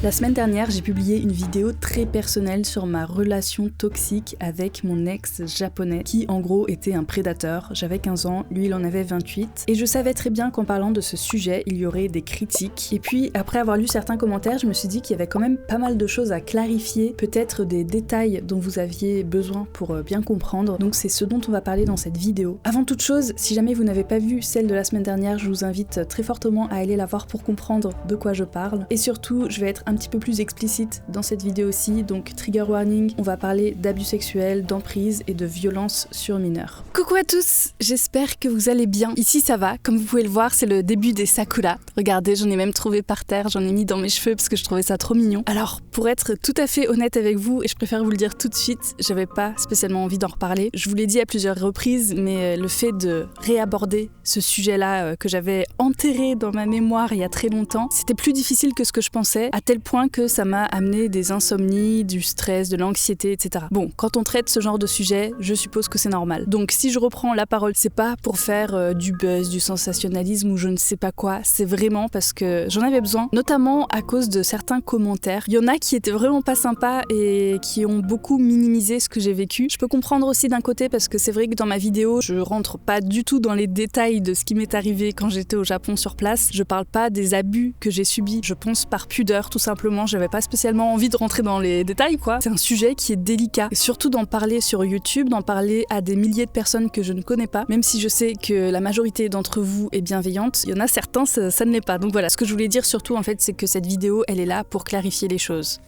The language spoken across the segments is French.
La semaine dernière, j'ai publié une vidéo très personnelle sur ma relation toxique avec mon ex japonais qui en gros était un prédateur. J'avais 15 ans, lui il en avait 28 et je savais très bien qu'en parlant de ce sujet, il y aurait des critiques. Et puis après avoir lu certains commentaires, je me suis dit qu'il y avait quand même pas mal de choses à clarifier, peut-être des détails dont vous aviez besoin pour bien comprendre. Donc c'est ce dont on va parler dans cette vidéo. Avant toute chose, si jamais vous n'avez pas vu celle de la semaine dernière, je vous invite très fortement à aller la voir pour comprendre de quoi je parle. Et surtout, je vais être un petit peu plus explicite dans cette vidéo aussi, donc trigger warning, on va parler d'abus sexuels, d'emprise et de violence sur mineurs. Coucou à tous, j'espère que vous allez bien. Ici ça va, comme vous pouvez le voir, c'est le début des sakura. Regardez, j'en ai même trouvé par terre, j'en ai mis dans mes cheveux parce que je trouvais ça trop mignon. Alors, pour être tout à fait honnête avec vous, et je préfère vous le dire tout de suite, j'avais pas spécialement envie d'en reparler. Je vous l'ai dit à plusieurs reprises, mais le fait de réaborder ce sujet-là que j'avais enterré dans ma mémoire il y a très longtemps, c'était plus difficile que ce que je pensais, à tel point que ça m'a amené des insomnies, du stress, de l'anxiété, etc. Bon, quand on traite ce genre de sujet, je suppose que c'est normal. Donc si je reprends la parole, c'est pas pour faire du buzz, du sensationnalisme ou je ne sais pas quoi, c'est vraiment parce que j'en avais besoin, notamment à cause de certains commentaires. Il y en a qui étaient vraiment pas sympas et qui ont beaucoup minimisé ce que j'ai vécu. Je peux comprendre aussi d'un côté parce que c'est vrai que dans ma vidéo, je rentre pas du tout dans les détails de ce qui m'est arrivé quand j'étais au Japon sur place. Je parle pas des abus que j'ai subis, je pense par pudeur tout simplement. J'avais pas spécialement envie de rentrer dans les détails quoi. C'est un sujet qui est délicat. Et surtout d'en parler sur YouTube, d'en parler à des milliers de personnes que je ne connais pas. Même si je sais que la majorité d'entre vous est bienveillante, il y en a certains, ça ne l'est pas. Donc voilà, ce que je voulais dire surtout en fait, c'est que cette vidéo, elle est là pour clarifier les choses.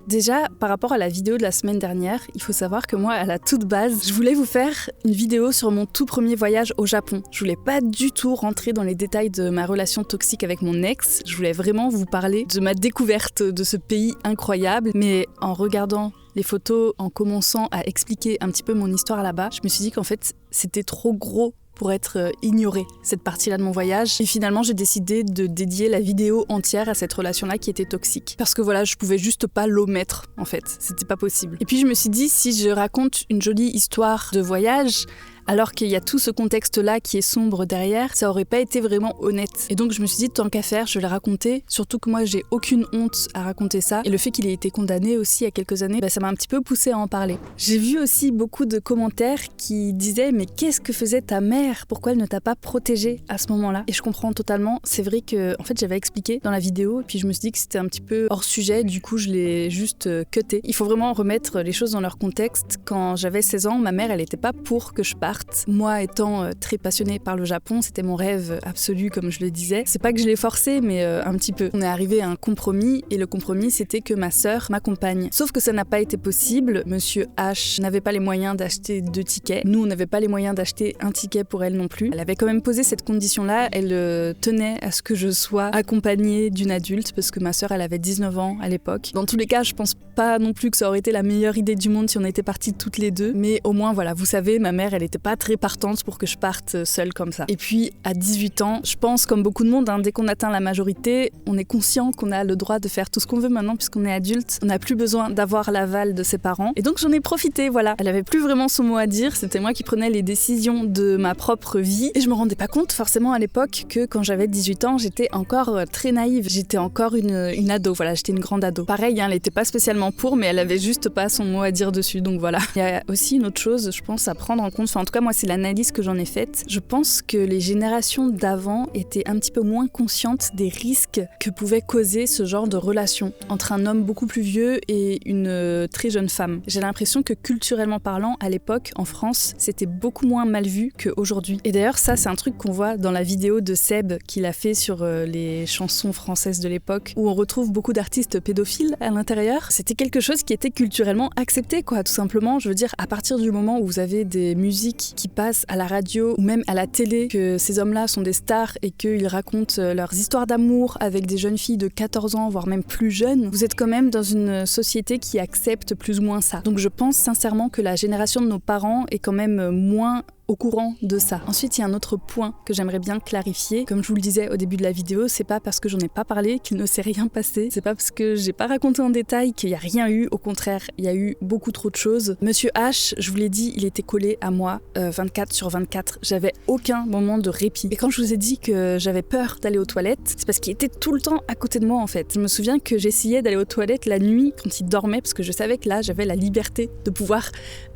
Déjà, par rapport à la vidéo de la semaine dernière, il faut savoir que moi, à la toute base, je voulais vous faire une vidéo sur mon tout premier voyage au Japon. Je voulais pas du tout rentrer dans les détails de ma relation toxique avec mon ex, je voulais vraiment vous parler de ma découverte de ce pays incroyable, mais en regardant les photos, en commençant à expliquer un petit peu mon histoire là-bas, je me suis dit qu'en fait, c'était trop gros pour être ignorée, cette partie-là de mon voyage. Et finalement, j'ai décidé de dédier la vidéo entière à cette relation-là qui était toxique. Parce que voilà, je pouvais juste pas l'omettre, en fait. C'était pas possible. Et puis je me suis dit, si je raconte une jolie histoire de voyage, alors qu'il y a tout ce contexte-là qui est sombre derrière, ça aurait pas été vraiment honnête. Et donc je me suis dit, tant qu'à faire, je vais le raconter, surtout que moi j'ai aucune honte à raconter ça. Et le fait qu'il ait été condamné aussi il y a quelques années, ça m'a un petit peu poussé à en parler. J'ai vu aussi beaucoup de commentaires qui disaient, mais qu'est-ce que faisait ta mère? Pourquoi elle ne t'a pas protégée à ce moment-là? Et je comprends totalement, c'est vrai que en fait j'avais expliqué dans la vidéo, et puis je me suis dit que c'était un petit peu hors sujet, du coup je l'ai juste cuté. Il faut vraiment remettre les choses dans leur contexte. Quand j'avais 16 ans, ma mère elle était pas pour que je parte. Moi étant très passionnée par le Japon, c'était mon rêve absolu comme je le disais. C'est pas que je l'ai forcé mais un petit peu. On est arrivé à un compromis et le compromis c'était que ma sœur m'accompagne. Sauf que ça n'a pas été possible. Monsieur H n'avait pas les moyens d'acheter 2 tickets. Nous on n'avait pas les moyens d'acheter un ticket pour elle non plus. Elle avait quand même posé cette condition là. Elle tenait à ce que je sois accompagnée d'une adulte parce que ma sœur elle avait 19 ans à l'époque. Dans tous les cas je pense pas non plus que ça aurait été la meilleure idée du monde si on était partis toutes les deux. Mais au moins voilà, vous savez, ma mère elle était pas très partante pour que je parte seule comme ça. Et puis à 18 ans, je pense comme beaucoup de monde, dès qu'on atteint la majorité, on est conscient qu'on a le droit de faire tout ce qu'on veut maintenant puisqu'on est adulte. On n'a plus besoin d'avoir l'aval de ses parents. Et donc j'en ai profité, voilà. Elle avait plus vraiment son mot à dire, c'était moi qui prenais les décisions de ma propre vie. Et je me rendais pas compte forcément à l'époque que quand j'avais 18 ans, j'étais encore très naïve. J'étais encore une ado, voilà, j'étais une grande ado. Pareil, elle était pas spécialement pour, mais elle avait juste pas son mot à dire dessus, donc voilà. Il y a aussi une autre chose, je pense, à prendre en compte, en tout cas moi c'est l'analyse que j'en ai faite. Je pense que les générations d'avant étaient un petit peu moins conscientes des risques que pouvait causer ce genre de relation entre un homme beaucoup plus vieux et une très jeune femme. J'ai l'impression que culturellement parlant, à l'époque, en France, c'était beaucoup moins mal vu qu'aujourd'hui. Et d'ailleurs ça c'est un truc qu'on voit dans la vidéo de Seb qu'il a fait sur les chansons françaises de l'époque où on retrouve beaucoup d'artistes pédophiles à l'intérieur. C'était quelque chose qui était culturellement accepté quoi, tout simplement. Je veux dire, à partir du moment où vous avez des musiques qui passent à la radio ou même à la télé, que ces hommes-là sont des stars et qu'ils racontent leurs histoires d'amour avec des jeunes filles de 14 ans, voire même plus jeunes, vous êtes quand même dans une société qui accepte plus ou moins ça. Donc je pense sincèrement que la génération de nos parents est quand même moins au courant de ça. Ensuite, il y a un autre point que j'aimerais bien clarifier. Comme je vous le disais au début de la vidéo, c'est pas parce que j'en ai pas parlé qu'il ne s'est rien passé. C'est pas parce que j'ai pas raconté en détail qu'il y a rien eu. Au contraire, il y a eu beaucoup trop de choses. Monsieur H, je vous l'ai dit, il était collé à moi 24/24. J'avais aucun moment de répit. Et quand je vous ai dit que j'avais peur d'aller aux toilettes, c'est parce qu'il était tout le temps à côté de moi en fait. Je me souviens que j'essayais d'aller aux toilettes la nuit quand il dormait parce que je savais que là, j'avais la liberté de pouvoir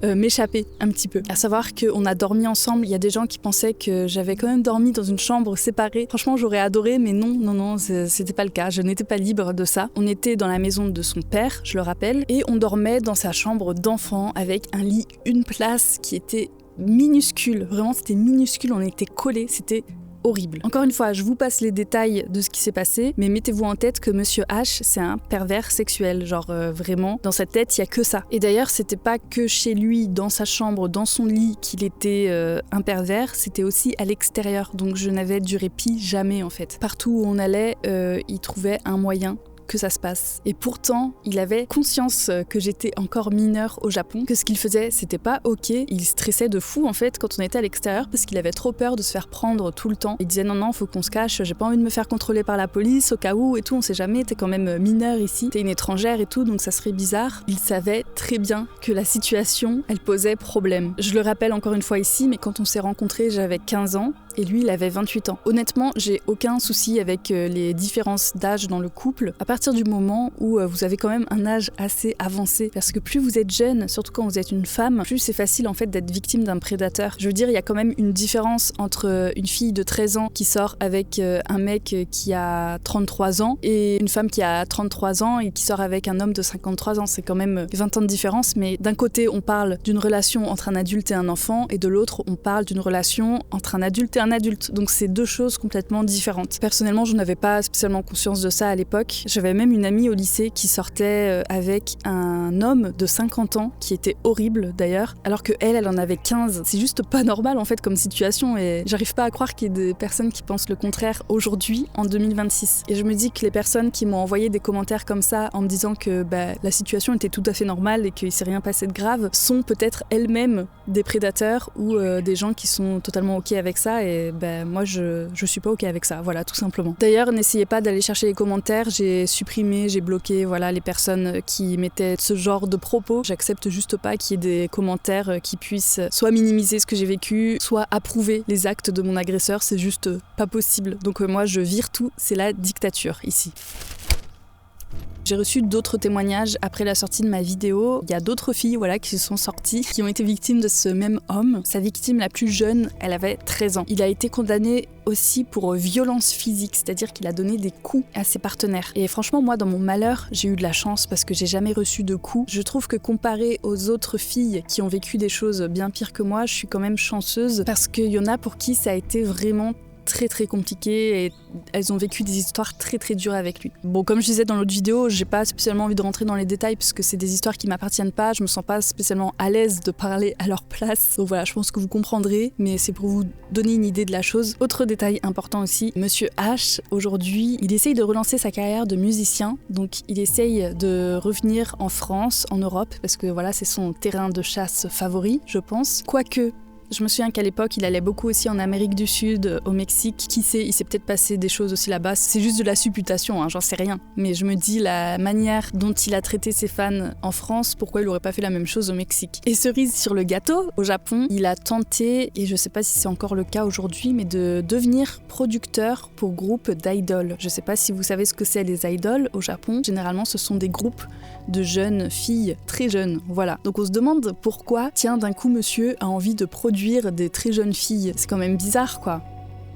m'échapper un petit peu. À savoir qu'on a dormi ensemble, il y a des gens qui pensaient que j'avais quand même dormi dans une chambre séparée. Franchement, j'aurais adoré, mais non, c'était pas le cas. Je n'étais pas libre de ça. On était dans la maison de son père, je le rappelle, et on dormait dans sa chambre d'enfant avec un lit, une place qui était minuscule. Vraiment, c'était minuscule, on était collés, c'était horrible. Encore une fois, je vous passe les détails de ce qui s'est passé, mais mettez-vous en tête que Monsieur H, c'est un pervers sexuel. Genre vraiment, dans sa tête, il y a que ça. Et d'ailleurs, c'était pas que chez lui, dans sa chambre, dans son lit, qu'il était un pervers, c'était aussi à l'extérieur. Donc je n'avais du répit jamais en fait. Partout où on allait, il trouvait un moyen que ça se passe. Et pourtant, il avait conscience que j'étais encore mineure au Japon, que ce qu'il faisait, c'était pas ok. Il stressait de fou en fait quand on était à l'extérieur parce qu'il avait trop peur de se faire prendre tout le temps. Il disait non, faut qu'on se cache, j'ai pas envie de me faire contrôler par la police au cas où et tout, on sait jamais, t'es quand même mineure ici, t'es une étrangère et tout, donc ça serait bizarre. Il savait très bien que la situation, elle posait problème. Je le rappelle encore une fois ici, mais quand on s'est rencontrés, j'avais 15 ans. Et lui, il avait 28 ans. Honnêtement, j'ai aucun souci avec les différences d'âge dans le couple, à partir du moment où vous avez quand même un âge assez avancé. Parce que plus vous êtes jeune, surtout quand vous êtes une femme, plus c'est facile en fait d'être victime d'un prédateur. Je veux dire, il y a quand même une différence entre une fille de 13 ans qui sort avec un mec qui a 33 ans et une femme qui a 33 ans et qui sort avec un homme de 53 ans. C'est quand même 20 ans de différence, mais d'un côté, on parle d'une relation entre un adulte et un enfant, et de l'autre, on parle d'une relation entre un adulte et un adulte. Donc c'est deux choses complètement différentes. Personnellement, je n'avais pas spécialement conscience de ça à l'époque. J'avais même une amie au lycée qui sortait avec un homme de 50 ans qui était horrible d'ailleurs, alors que elle en avait 15. C'est juste pas normal en fait comme situation, et j'arrive pas à croire qu'il y ait des personnes qui pensent le contraire aujourd'hui en 2026. Et je me dis que les personnes qui m'ont envoyé des commentaires comme ça en me disant que la situation était tout à fait normale et qu'il s'est rien passé de grave sont peut-être elles-mêmes des prédateurs ou des gens qui sont totalement ok avec ça, et moi je suis pas ok avec ça, voilà, tout simplement. D'ailleurs, n'essayez pas d'aller chercher les commentaires, j'ai supprimé, j'ai bloqué voilà, les personnes qui mettaient ce genre de propos. J'accepte juste pas qu'il y ait des commentaires qui puissent soit minimiser ce que j'ai vécu, soit approuver les actes de mon agresseur, c'est juste pas possible. Donc moi je vire tout, c'est la dictature ici. J'ai reçu d'autres témoignages après la sortie de ma vidéo. Il y a d'autres filles qui se sont sorties, qui ont été victimes de ce même homme. Sa victime la plus jeune, elle avait 13 ans. Il a été condamné aussi pour violence physique, c'est-à-dire qu'il a donné des coups à ses partenaires. Et franchement, moi, dans mon malheur, j'ai eu de la chance parce que j'ai jamais reçu de coups. Je trouve que comparé aux autres filles qui ont vécu des choses bien pires que moi, je suis quand même chanceuse parce qu'il y en a pour qui ça a été vraiment très très compliqué et elles ont vécu des histoires très très dures avec lui. Bon, comme je disais dans l'autre vidéo, j'ai pas spécialement envie de rentrer dans les détails parce que c'est des histoires qui m'appartiennent pas, je me sens pas spécialement à l'aise de parler à leur place. Donc voilà, je pense que vous comprendrez, mais c'est pour vous donner une idée de la chose. Autre détail important aussi, Monsieur H, aujourd'hui, il essaye de relancer sa carrière de musicien, donc il essaye de revenir en France, en Europe, parce que voilà, c'est son terrain de chasse favori, je pense. Quoique, je me souviens qu'à l'époque, il allait beaucoup aussi en Amérique du Sud, au Mexique. Qui sait, il s'est peut-être passé des choses aussi là-bas. C'est juste de la supputation, j'en sais rien. Mais je me dis, la manière dont il a traité ses fans en France, pourquoi il aurait pas fait la même chose au Mexique? Et cerise sur le gâteau, au Japon, il a tenté, et je sais pas si c'est encore le cas aujourd'hui, mais de devenir producteur pour groupe d'idoles. Je sais pas si vous savez ce que c'est les idoles au Japon. Généralement, ce sont des groupes de jeunes filles, très jeunes, voilà. Donc on se demande pourquoi, tiens, d'un coup, monsieur a envie de produire des très jeunes filles. C'est quand même bizarre, quoi.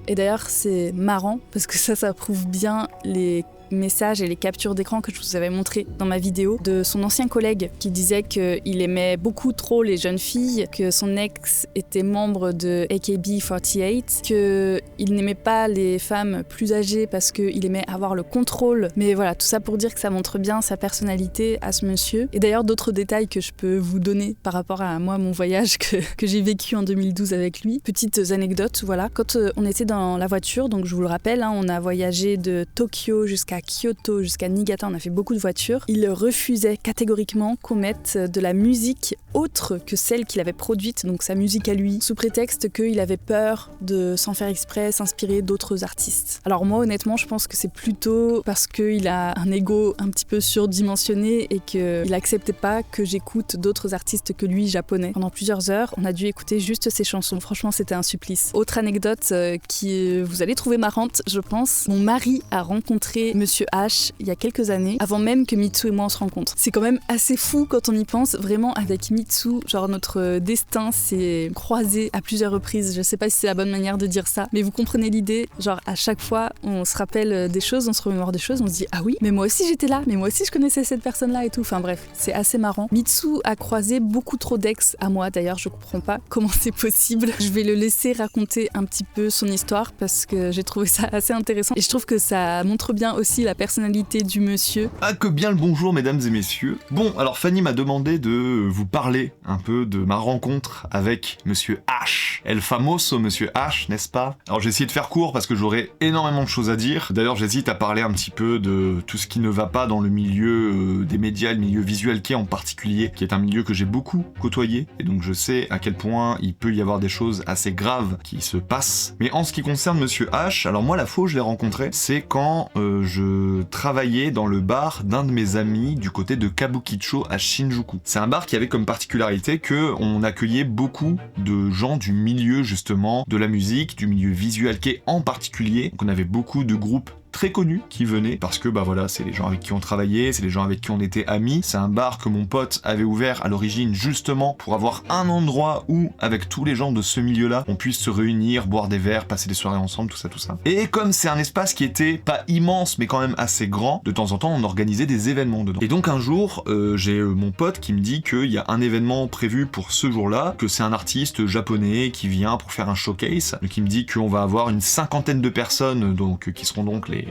Et d'ailleurs, c'est marrant, parce que ça prouve bien les messages et les captures d'écran que je vous avais montré dans ma vidéo de son ancien collègue qui disait qu'il aimait beaucoup trop les jeunes filles, que son ex était membre de AKB48, qu'il n'aimait pas les femmes plus âgées parce qu'il aimait avoir le contrôle. Mais voilà, tout ça pour dire que ça montre bien sa personnalité à ce monsieur. Et d'ailleurs, d'autres détails que je peux vous donner par rapport à moi, mon voyage que j'ai vécu en 2012 avec lui. Petites anecdotes, voilà. Quand on était dans la voiture, donc je vous le rappelle, on a voyagé de Tokyo jusqu'à à Kyoto jusqu'à Niigata, on a fait beaucoup de voitures, il refusait catégoriquement qu'on mette de la musique autre que celle qu'il avait produite, donc sa musique à lui, sous prétexte qu'il avait peur de, sans faire exprès, s'inspirer d'autres artistes. Alors moi, honnêtement, je pense que c'est plutôt parce qu'il a un ego un petit peu surdimensionné et qu'il acceptait pas que j'écoute d'autres artistes que lui, japonais. Pendant plusieurs heures, on a dû écouter juste ses chansons. Franchement, c'était un supplice. Autre anecdote qui vous allez trouver marrante, je pense. Mon mari a rencontré Monsieur H il y a quelques années, avant même que Mitsu et moi on se rencontre. C'est quand même assez fou quand on y pense. Vraiment, avec Mitsu, genre notre destin s'est croisé à plusieurs reprises. Je sais pas si c'est la bonne manière de dire ça, mais vous comprenez l'idée. Genre à chaque fois, on se rappelle des choses, on se remémore des choses, on se dit ah oui, mais moi aussi j'étais là, mais moi aussi je connaissais cette personne-là et tout. Enfin bref, c'est assez marrant. Mitsu a croisé beaucoup trop d'ex à moi. D'ailleurs, je comprends pas comment c'est possible. Je vais le laisser raconter un petit peu son histoire parce que j'ai trouvé ça assez intéressant et je trouve que ça montre bien aussi la personnalité du monsieur. Ah que bien le bonjour mesdames et messieurs. Bon, alors Fanny m'a demandé de vous parler un peu de ma rencontre avec Monsieur H. El famoso Monsieur H, n'est-ce pas? Alors j'ai essayé de faire court parce que j'aurais énormément de choses à dire. D'ailleurs j'hésite à parler un petit peu de tout ce qui ne va pas dans le milieu des médias, le milieu visuel en particulier, qui est un milieu que j'ai beaucoup côtoyé, et donc je sais à quel point il peut y avoir des choses assez graves qui se passent. Mais en ce qui concerne Monsieur H, alors moi la fois où je l'ai rencontré, c'est quand je travaillais dans le bar d'un de mes amis du côté de Kabukicho à Shinjuku. C'est un bar qui avait comme particularité que on accueillait beaucoup de gens du milieu justement de la musique, du milieu visual kei en particulier. Donc on avait beaucoup de groupes très connus qui venaient parce que bah voilà, c'est les gens avec qui on travaillait, c'est les gens avec qui on était amis. C'est un bar que mon pote avait ouvert à l'origine justement pour avoir un endroit où, avec tous les gens de ce milieu-là, on puisse se réunir, boire des verres, passer des soirées ensemble, tout ça, tout ça. Et comme c'est un espace qui était pas immense mais quand même assez grand, de temps en temps on organisait des événements dedans. Et donc un jour, j'ai mon pote qui me dit qu'il y a un événement prévu pour ce jour-là, que c'est un artiste japonais qui vient pour faire un showcase, donc il me dit qu'on va avoir une 50aine de personnes donc qui seront donc les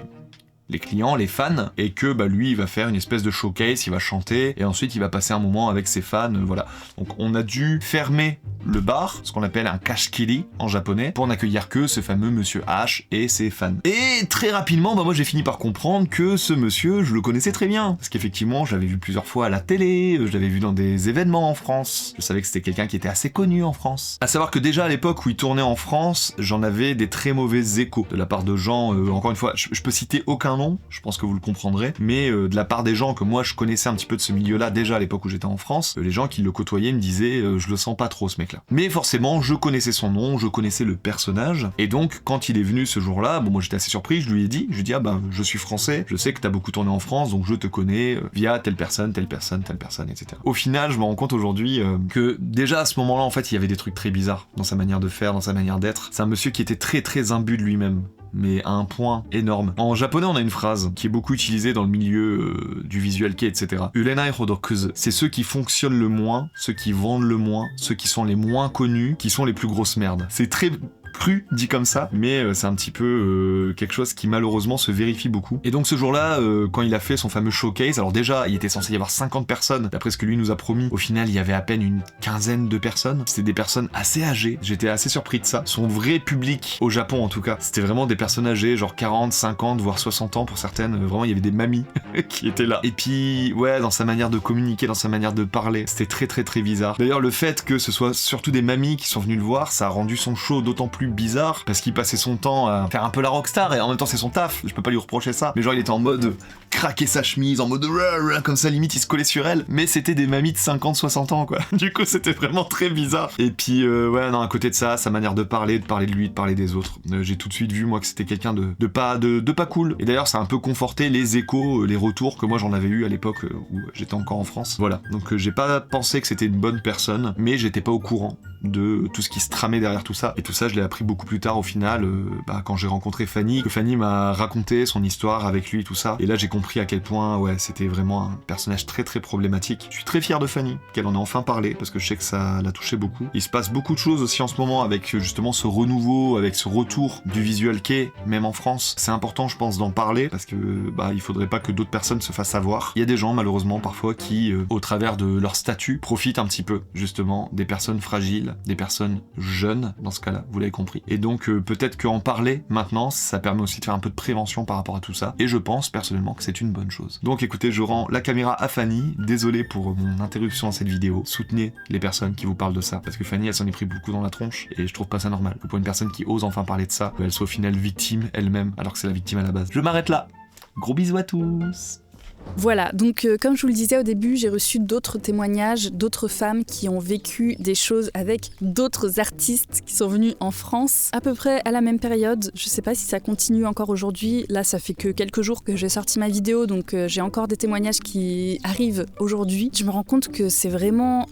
clients, les fans, et que bah lui il va faire une espèce de showcase, il va chanter, et ensuite il va passer un moment avec ses fans, voilà. Donc on a dû fermer le bar, ce qu'on appelle un kashkiri en japonais, pour n'accueillir que ce fameux Monsieur H et ses fans. Et très rapidement, bah moi j'ai fini par comprendre que ce monsieur, je le connaissais très bien, parce qu'effectivement je l'avais vu plusieurs fois à la télé, je l'avais vu dans des événements en France, je savais que c'était quelqu'un qui était assez connu en France. À savoir que déjà à l'époque où il tournait en France, j'en avais des très mauvais échos de la part de gens, encore une fois, je peux citer aucun nom, je pense que vous le comprendrez, mais de la part des gens que moi je connaissais un petit peu de ce milieu-là déjà à l'époque où j'étais en France, les gens qui le côtoyaient me disaient je le sens pas trop ce mec-là. Mais forcément, je connaissais son nom, je connaissais le personnage, et donc quand il est venu ce jour-là, bon moi j'étais assez surpris, je lui ai dit ah bah je suis français, je sais que t'as beaucoup tourné en France, donc je te connais via telle personne, etc. Au final, je me rends compte aujourd'hui que déjà à ce moment-là, en fait, il y avait des trucs très bizarres dans sa manière de faire, dans sa manière d'être. C'est un monsieur qui était très très imbu de lui-même, mais à un point énorme. En japonais, on a une phrase qui est beaucoup utilisée dans le milieu du visual kei, etc. Urenai hodokuzu. C'est ceux qui fonctionnent le moins, ceux qui vendent le moins, ceux qui sont les moins connus, qui sont les plus grosses merdes. C'est très cru dit comme ça, mais c'est un petit peu quelque chose qui malheureusement se vérifie beaucoup. Et donc ce jour-là, quand il a fait son fameux showcase, alors déjà il était censé y avoir 50 personnes, d'après ce que lui nous a promis, au final il y avait à peine une quinzaine de personnes, c'était des personnes assez âgées, j'étais assez surpris de ça. Son vrai public, au Japon en tout cas, c'était vraiment des personnes âgées, genre 40, 50, voire 60 ans pour certaines, vraiment il y avait des mamies qui étaient là. Et puis ouais, dans sa manière de communiquer, dans sa manière de parler, c'était très très très bizarre. D'ailleurs le fait que ce soit surtout des mamies qui sont venues le voir, ça a rendu son show d'autant plus bizarre parce qu'il passait son temps à faire un peu la rockstar et en même temps c'est son taf, je peux pas lui reprocher ça, mais genre il était en mode craquer sa chemise, en mode comme ça limite il se collait sur elle, mais c'était des mamies de 50-60 ans quoi. Du coup c'était vraiment très bizarre. Et puis ouais non, à côté de ça, sa manière de parler de lui, de parler des autres, j'ai tout de suite vu moi que c'était quelqu'un de pas cool. Et d'ailleurs ça a un peu conforté les échos, les retours que moi j'en avais eu à l'époque où j'étais encore en France. Voilà, donc j'ai pas pensé que c'était une bonne personne, mais j'étais pas au courant de tout ce qui se tramait derrière tout ça. Et tout ça, je l'ai appris beaucoup plus tard au final, quand j'ai rencontré Fanny, que Fanny m'a raconté son histoire avec lui, tout ça. Et là, j'ai compris à quel point, ouais, c'était vraiment un personnage très très problématique. Je suis très fier de Fanny, qu'elle en ait enfin parlé, parce que je sais que ça l'a touché beaucoup. Il se passe beaucoup de choses aussi en ce moment avec justement ce renouveau, avec ce retour du visual kei, même en France. C'est important, je pense, d'en parler, parce que il faudrait pas que d'autres personnes se fassent avoir. Il y a des gens, malheureusement, parfois, qui, au travers de leur statut, profitent un petit peu, justement, des personnes fragiles, celle des personnes jeunes, dans ce cas-là, vous l'avez compris. Et donc peut-être qu'en parler maintenant, ça permet aussi de faire un peu de prévention par rapport à tout ça, et je pense personnellement que c'est une bonne chose. Donc écoutez, je rends la caméra à Fanny, désolé pour mon interruption dans cette vidéo, soutenez les personnes qui vous parlent de ça, parce que Fanny elle s'en est pris beaucoup dans la tronche, et je trouve pas ça normal, que pour une personne qui ose enfin parler de ça, qu'elle soit au final victime elle-même, alors que c'est la victime à la base. Je m'arrête là, gros bisous à tous. Voilà, donc comme je vous le disais au début, j'ai reçu d'autres témoignages, d'autres femmes qui ont vécu des choses avec d'autres artistes qui sont venus en France à peu près à la même période. Je sais pas si ça continue encore aujourd'hui, là ça fait que quelques jours que j'ai sorti ma vidéo, donc j'ai encore des témoignages qui arrivent aujourd'hui. Je me rends compte que c'est vraiment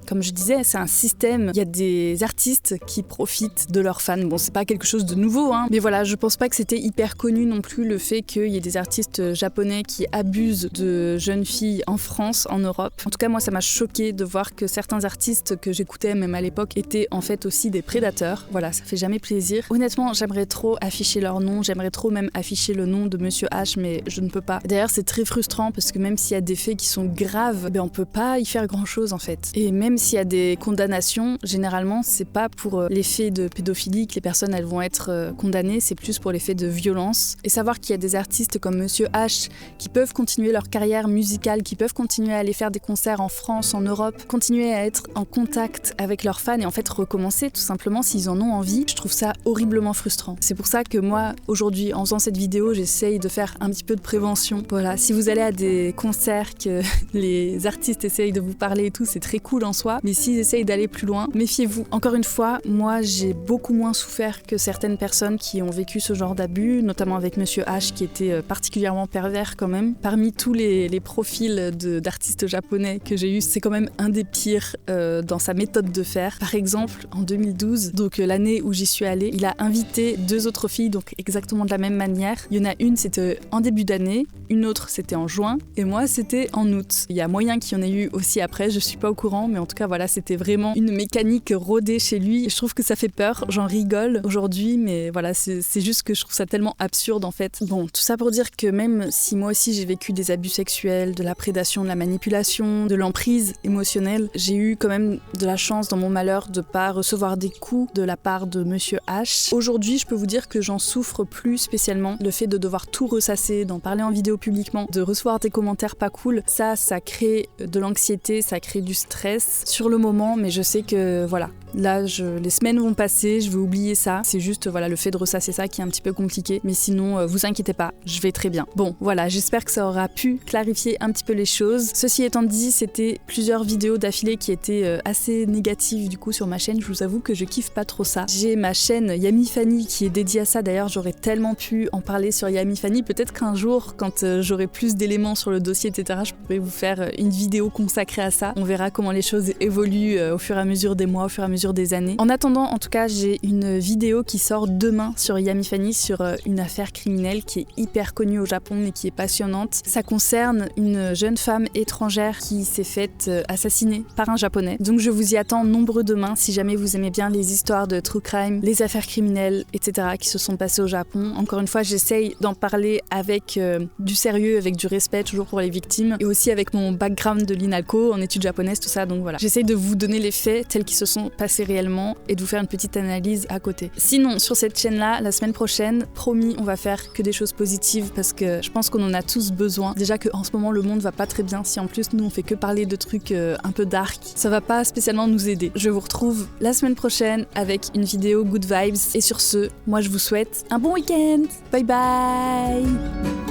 comme je disais, c'est un système. Il y a des artistes qui profitent de leurs fans. Bon, c'est pas quelque chose de nouveau, hein, mais voilà, je pense pas que c'était hyper connu non plus le fait qu'il y ait des artistes japonais qui abusent de jeunes filles en France, en Europe. En tout cas, moi, ça m'a choqué de voir que certains artistes que j'écoutais, même à l'époque, étaient en fait aussi des prédateurs. Voilà, ça fait jamais plaisir. Honnêtement, j'aimerais trop afficher leur nom, j'aimerais trop même afficher le nom de Monsieur H, mais je ne peux pas. D'ailleurs, c'est très frustrant parce que même s'il y a des faits qui sont graves, on peut pas y faire grand-chose en fait. Et même s'il y a des condamnations, généralement, c'est pas pour les faits de pédophilie que les personnes elles vont être condamnées, c'est plus pour les faits de violence. Et savoir qu'il y a des artistes comme Monsieur H qui peuvent continuer leur carrière musicale, qui peuvent continuer à aller faire des concerts en France, en Europe, continuer à être en contact avec leurs fans et en fait recommencer tout simplement s'ils en ont envie, je trouve ça horriblement frustrant. C'est pour ça que moi, aujourd'hui, en faisant cette vidéo, j'essaye de faire un petit peu de prévention. Voilà, si vous allez à des concerts que les artistes essayent de vous parler et tout, c'est très cool en soi, mais s'ils essayent d'aller plus loin, méfiez-vous. Encore une fois, moi, j'ai beaucoup moins souffert que certaines personnes qui ont vécu ce genre d'abus, notamment avec Monsieur H qui était particulièrement pervers quand même. Parmi tous les profils d'artistes japonais que j'ai eu, c'est quand même un des pires dans sa méthode de faire. Par exemple, en 2012, donc l'année où j'y suis allée, il a invité 2 autres filles, donc exactement de la même manière. Il y en a une, c'était en début d'année, une autre, c'était en juin, et moi, c'était en août. Il y a moyen qu'il y en ait eu aussi après, je suis pas au courant, mais en tout cas, voilà, c'était vraiment une mécanique rodée chez lui. Je trouve que ça fait peur, j'en rigole aujourd'hui, mais voilà, c'est juste que je trouve ça tellement absurde en fait. Bon, tout ça pour dire que même si moi aussi j'ai vécu des abus sexuels, de la prédation, de la manipulation, de l'emprise émotionnelle, j'ai eu quand même de la chance dans mon malheur de pas recevoir des coups de la part de Monsieur H. Aujourd'hui, je peux vous dire que j'en souffre plus spécialement. Le fait de devoir tout ressasser, d'en parler en vidéo publiquement, de recevoir des commentaires pas cool, ça crée de l'anxiété, ça crée du stress sur le moment, mais je sais que voilà, là, les semaines vont passer, je vais oublier ça. C'est juste voilà, le fait de ressasser ça qui est un petit peu compliqué, mais sinon, vous inquiétez pas, je vais très bien. Bon, voilà, j'espère que ça aura pu clarifier un petit peu les choses. Ceci étant dit, c'était plusieurs vidéos d'affilée qui étaient assez négatives du coup sur ma chaîne. Je vous avoue que je kiffe pas trop ça. J'ai ma chaîne Yami Fanny qui est dédiée à ça. D'ailleurs, j'aurais tellement pu en parler sur Yami Fanny. Peut-être qu'un jour, quand j'aurai plus d'éléments sur le dossier, etc., je pourrais vous faire une vidéo consacrée à ça. On verra comment les choses évoluent au fur et à mesure des mois, au fur et à mesure des années. En attendant, en tout cas, j'ai une vidéo qui sort demain sur Yami Fanny sur une affaire criminelle qui est hyper connue au Japon mais qui est passionnante. Ça concerne une jeune femme étrangère qui s'est faite assassiner par un japonais. Donc je vous y attends nombreux demain si jamais vous aimez bien les histoires de true crime, les affaires criminelles, etc. qui se sont passées au Japon. Encore une fois, j'essaye d'en parler avec du sérieux, avec du respect toujours pour les victimes et aussi avec mon background de l'INALCO en études japonaises, tout ça. Donc voilà, j'essaye de vous donner les faits tels qu'ils se sont passés réellement et de vous faire une petite analyse à côté. Sinon, sur cette chaîne-là, la semaine prochaine, promis, on va faire que des choses positives parce que je pense qu'on en a tous besoin. Déjà qu'en ce moment, le monde va pas très bien. Si en plus, nous, on fait que parler de trucs un peu dark, ça va pas spécialement nous aider. Je vous retrouve la semaine prochaine avec une vidéo good vibes. Et sur ce, moi, je vous souhaite un bon week-end. Bye bye!